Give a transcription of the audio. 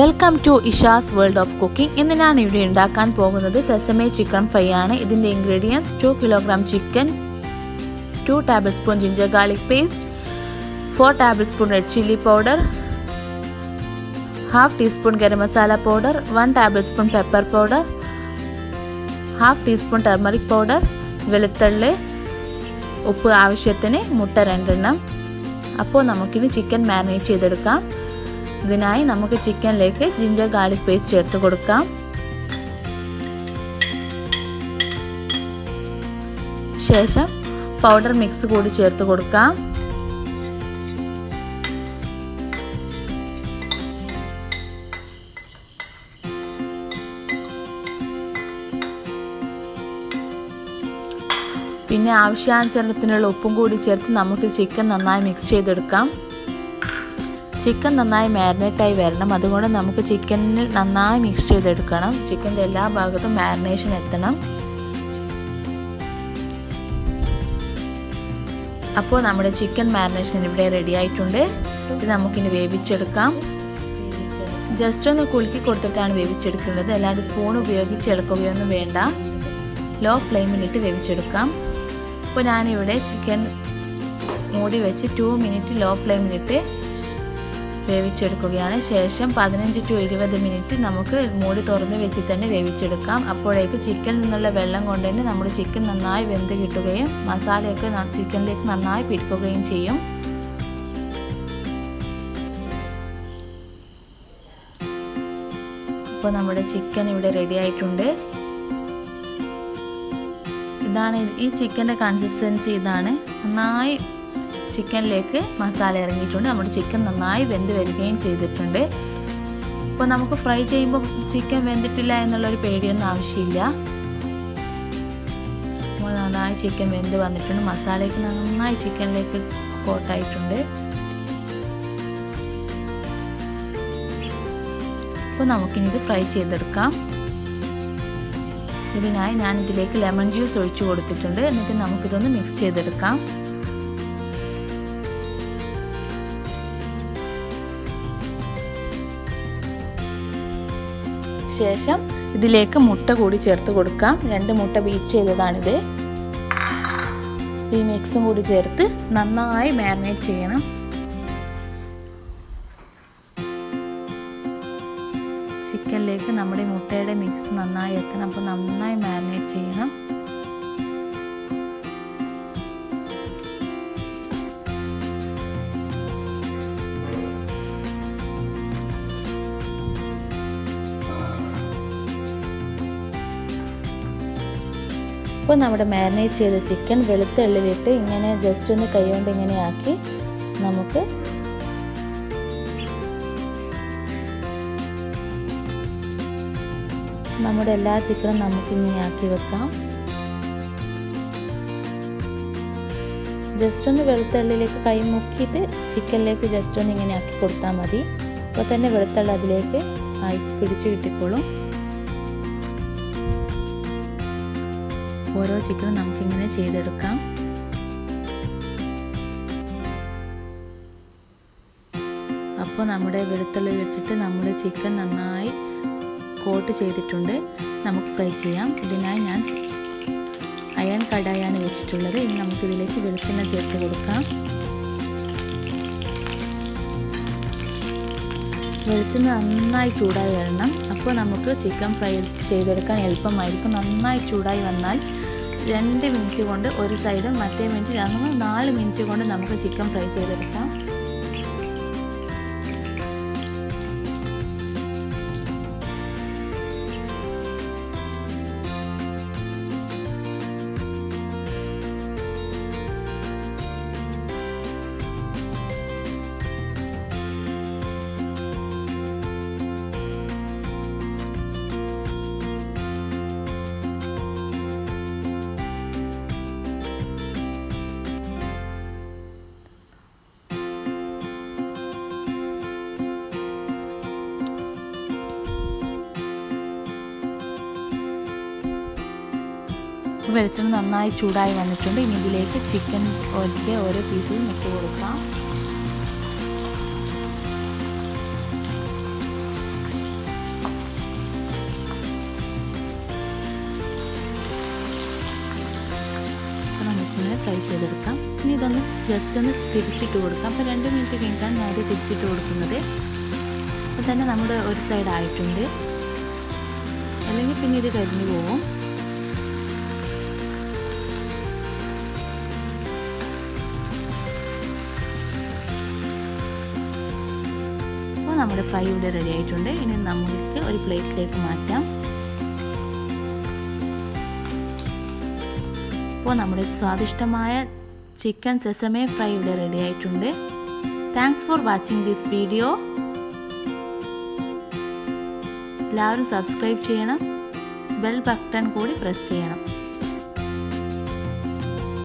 Welcome to Isha's world of cooking. ഇന്ന് ഞാൻ ഇവിടെ ഉണ്ടാക്കാൻ പോകുന്നത് സെസമേ ചിക്കൻ ഫ്രൈ ആണ്. ഇതിൻ്റെ ingredients 2 kilogram chicken, 2 table spoon ginger garlic paste, 4 table spoon red chilli powder, half teaspoon garam masala powder, 1 table spoon pepper powder, half teaspoon turmeric powder, വെളുത്തുള്ളി, ഉപ്പ് ആവശ്യത്തിന്, മുട്ട 2 എണ്ണം. അപ്പോൾ നമുക്കിനി ചിക്കൻ മാരിനേറ്റ് ചെയ്തെടുക്കാം. ഇതിനായി നമുക്ക് ചിക്കനിലേക്ക് ജിഞ്ചർ ഗാർലിക് പേസ്റ്റ് ചേർത്ത് കൊടുക്കാം. ശേഷം പൗഡർ മിക്സ് കൂടി ചേർത്ത് കൊടുക്കാം. പിന്നെ ആവശ്യാനുസരണത്തിനുള്ള ഉപ്പും കൂടി ചേർത്ത് നമുക്ക് ചിക്കൻ നന്നായി മിക്സ് ചെയ്തെടുക്കാം. ചിക്കൻ നന്നായി മാരിനേറ്റായി വരണം, അതുകൊണ്ട് നമുക്ക് ചിക്കനിൽ നന്നായി മിക്സ് ചെയ്തെടുക്കണം. ചിക്കൻ്റെ എല്ലാ ഭാഗത്തും മാരിനേഷൻ എത്തണം. അപ്പോൾ നമ്മുടെ ചിക്കൻ മാരിനേഷൻ ഇവിടെ റെഡി ആയിട്ടുണ്ട്. ഇത് നമുക്കിനി വേവിച്ചെടുക്കാം. ജസ്റ്റ് ഒന്ന് കുലുക്കി കൊടുത്തിട്ടാണ് വേവിച്ചെടുക്കേണ്ടത്, അല്ലാണ്ട് സ്പൂൺ ഉപയോഗിച്ച് ഇളക്കുകയൊന്നും വേണ്ട. ലോ ഫ്ലെയിമിലിട്ട് വേവിച്ചെടുക്കാം. അപ്പോൾ ഞാനിവിടെ ചിക്കൻ മൂടി വെച്ച് 2 മിനിറ്റ് ലോ ഫ്ലെയിമിലിട്ട് വേവിച്ചെടുക്കുകയാണ്. ശേഷം 15 to 20 മിനിറ്റ് നമുക്ക് മൂടി തുറന്ന് വെച്ച് തന്നെ വേവിച്ചെടുക്കാം. അപ്പോഴേക്ക് ചിക്കനിൽ നിന്നുള്ള വെള്ളം കൊണ്ട് തന്നെ നമ്മുടെ ചിക്കൻ നന്നായി വെന്ത് കിട്ടുകയും മസാലയൊക്കെ ചിക്കനിലേക്ക് നന്നായി പിടിക്കുകയും ചെയ്യും. അപ്പോൾ നമ്മുടെ ചിക്കൻ ഇവിടെ റെഡി ആയിട്ടുണ്ട്. ഇതാണ് ഈ ചിക്കൻ്റെ കൺസിസ്റ്റൻസി. ഇതാണ്, നന്നായി ചിക്കനിലേക്ക് മസാല ഇറങ്ങിയിട്ടുണ്ട്. നമ്മുടെ ചിക്കൻ നന്നായി വെന്ത് വരികയും ചെയ്തിട്ടുണ്ട്. അപ്പോൾ നമുക്ക് ഫ്രൈ ചെയ്യുമ്പോൾ ചിക്കൻ വെന്തിട്ടില്ല എന്നുള്ളൊരു പേടിയൊന്നും ആവശ്യമില്ല. നന്നായി ചിക്കൻ വെന്ത് വന്നിട്ടുണ്ട്. മസാലയ്ക്ക് നന്നായി ചിക്കനിലേക്ക് കോട്ടായിട്ടുണ്ട്. അപ്പോൾ നമുക്കിനി ഇത് ഫ്രൈ ചെയ്തെടുക്കാം. ഇതിനായി ഞാൻ ഇതിലേക്ക് ലെമൺ ജ്യൂസ് ഒഴിച്ചു കൊടുത്തിട്ടുണ്ട്. എന്നിട്ട് നമുക്കിതൊന്ന് മിക്സ് ചെയ്തെടുക്കാം. ശേഷം ഇതിലേക്ക് മുട്ട കൂടി ചേർത്ത് കൊടുക്കാം. 2 മുട്ട ബീറ്റ് ചെയ്തതാണിത്. ഈ മിക്സും കൂടി ചേർത്ത് നന്നായി മാരിനേറ്റ് ചെയ്യണം. ചിക്കനിലേക്ക് നമ്മുടെ മുട്ടയുടെ മിക്സ് നന്നായി എത്തണം. അപ്പോൾ നന്നായി മാരിനേറ്റ് ചെയ്യണം. അപ്പോൾ നമ്മുടെ മാരിനേറ്റ് ചെയ്ത ചിക്കൻ വെളുത്ത എള്ളിലിട്ട് ഇങ്ങനെ ജസ്റ്റ് ഒന്ന് കൈകൊണ്ട് ഇങ്ങനെ ആക്കി നമുക്ക് നമ്മുടെ എല്ലാ ചിക്കനും നമുക്കിങ്ങനെ ആക്കി വെക്കാം. ജസ്റ്റ് ഒന്ന് വെളുത്തുള്ളിലേക്ക് കൈ മുക്കിയിട്ട് ചിക്കനിലേക്ക് ജസ്റ്റ് ഒന്ന് ഇങ്ങനെ ആക്കി കൊടുത്താൽ മതി. അപ്പോൾ തന്നെ വെളുത്തുള്ളി അതിലേക്ക് പിടിച്ചു കിട്ടിക്കോളും. ഓരോ ചിക്കനും നമുക്കിങ്ങനെ ചെയ്തെടുക്കാം. അപ്പോൾ നമ്മുടെ വെളുത്തുള്ളി ഇട്ടിട്ട് നമ്മുടെ ചിക്കൻ നന്നായി കോട്ട് ചെയ്തിട്ടുണ്ട്. നമുക്ക് ഫ്രൈ ചെയ്യാം. ഇതിനായി ഞാൻ അയൺ കടായാണ് വെച്ചിട്ടുള്ളത്. ഇനി നമുക്കിതിലേക്ക് വെളിച്ചെണ്ണ ചേർത്ത് കൊടുക്കാം. വെളിച്ചെണ്ണ നന്നായി ചൂടായി വരണം. അപ്പോൾ നമുക്ക് ചിക്കൻ ഫ്രൈ ചെയ്തെടുക്കാൻ എളുപ്പമായിരിക്കും. നന്നായി ചൂടായി വന്നാൽ 2 മിനിറ്റ് കൊണ്ട് ഒരു സൈഡും മറ്റേ മിനിറ്റ് 4 മിനിറ്റ് കൊണ്ട് നമുക്ക് ചിക്കൻ ഫ്രൈ ചെയ്തെടുക്കാം. വെളിച്ചെണ്ണ നന്നായി ചൂടായി വന്നിട്ടുണ്ട്. ഇനി ഇതിലേക്ക് ചിക്കൻ ഓരോ പീസും ഇട്ട് കൊടുക്കാം. ഇങ്ങനെ ഫ്രൈ ചെയ്തെടുക്കാം. ഇനി ഇതൊന്ന് ജസ്റ്റ് ഒന്ന് തിരിച്ചിട്ട് കൊടുക്കാം. അപ്പോൾ 2 മിനിറ്റ് കഴിഞ്ഞിട്ടാണ് ഞാനിത് തിരിച്ചിട്ട് കൊടുക്കുന്നത്. അപ്പോൾ തന്നെ നമ്മുടെ ഒരു സൈഡ് ആയിട്ടുണ്ട്, അല്ലെങ്കിൽ പിന്നെ ഇത് കരിഞ്ഞു പോകും. അപ്പോൾ നമ്മുടെ ഫ്രൈ ഇവിടെ റെഡി ആയിട്ടുണ്ട്. ഇനി നമുക്ക് ഒരു പ്ലേറ്റിലേക്ക് മാറ്റാം. അപ്പോൾ നമ്മുടെ സ്വാദിഷ്ടമായ ചിക്കൻ സെസമെ ഫ്രൈ ഇവിടെ റെഡി ആയിട്ടുണ്ട്. Thanks for watching this video. എല്ലാവരും സബ്സ്ക്രൈബ് ചെയ്യണം, ബെൽ ബട്ടൺ കൂടി പ്രസ് ചെയ്യണം.